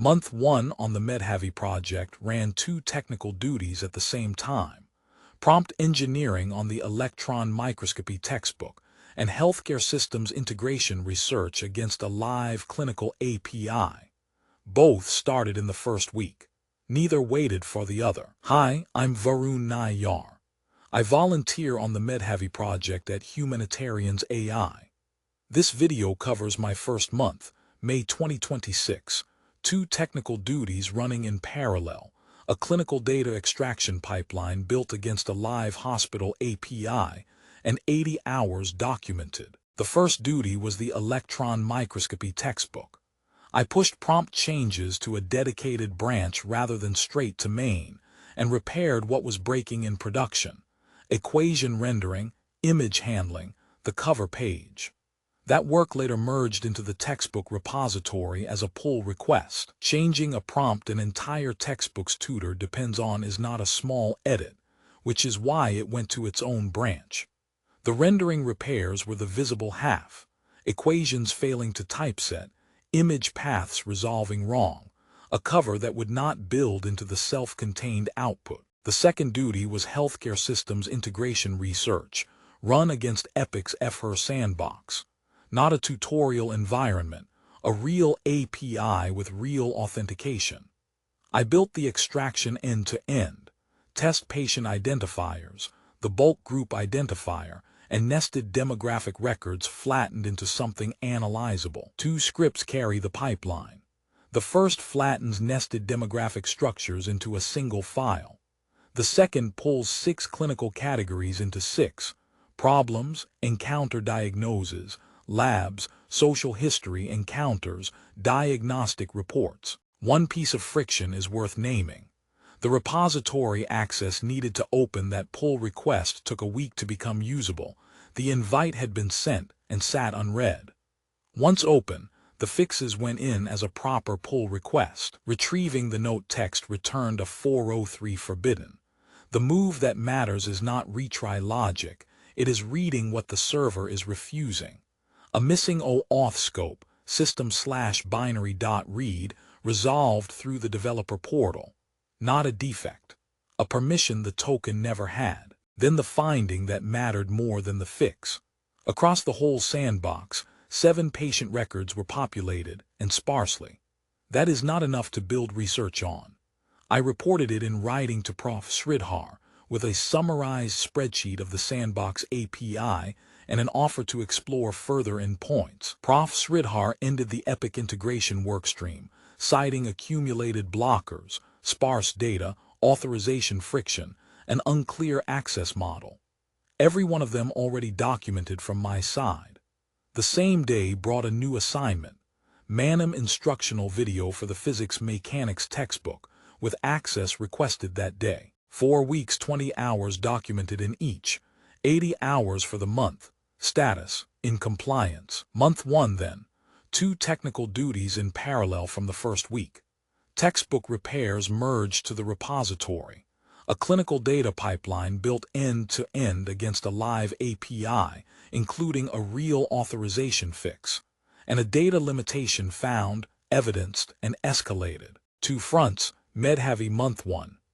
Month 1 on the Medhavy project ran 2 technical duties at the same time: prompt engineering on the electron microscopy textbook and healthcare systems integration research against a live clinical API. Both started in the first week. Neither waited for the other. Hi, I'm Varun Nayyar. I volunteer on the Medhavy project at Humanitarians AI. This video covers my first month, May 2026, 2 technical duties running in parallel, a clinical data extraction pipeline built against a live hospital API, and 80 hours documented. The first duty was the electron microscopy textbook. I pushed prompt changes to a dedicated branch rather than straight to main, and repaired what was breaking in production: equation rendering, image handling, the cover page. That work later merged into the textbook repository as a pull request. Changing a prompt an entire textbook's tutor depends on is not a small edit, which is why it went to its own branch. The rendering repairs were the visible half: equations failing to typeset, image paths resolving wrong, a cover that would not build into the self-contained output. The second duty was healthcare systems integration research, run against Epic's FHIR sandbox. Not a tutorial environment, a real API with real authentication. I built the extraction end-to-end, test patient identifiers, the bulk group identifier, and nested demographic records flattened into something analyzable. 2 scripts carry the pipeline. The first flattens nested demographic structures into a single file. The second pulls 6 clinical categories into 6: problems, encounter diagnoses, labs, social history encounters, diagnostic reports. One piece of friction is worth naming. The repository access needed to open that pull request took a week to become usable. The invite had been sent and sat unread. Once open, the fixes went in as a proper pull request. Retrieving the note text returned a 403 forbidden. The move that matters is not retry logic, it is reading what the server is refusing. A missing OAuth scope, system/binary.read, resolved through the developer portal. Not a defect. A permission the token never had. Then the finding that mattered more than the fix. Across the whole sandbox, 7 patient records were populated, and sparsely. That is not enough to build research on. I reported it in writing to Prof. Sridhar, with a summarized spreadsheet of the Sandbox API and an offer to explore further endpoints. Prof. Sridhar ended the Epic integration workstream, citing accumulated blockers, sparse data, authorization friction, an unclear access model. Every one of them already documented from my side. The same day brought a new assignment: Manam instructional video for the physics mechanics textbook, with access requested that day. 4 weeks, 20 hours documented in each, 80 hours for the month. Status: in compliance. Month 1 then, 2 technical duties in parallel from the first week. Textbook repairs merged to the repository. A clinical data pipeline built end-to-end against a live API, including a real authorization fix, and a data limitation found, evidenced, and escalated. 2 fronts: Medhavy Month 1,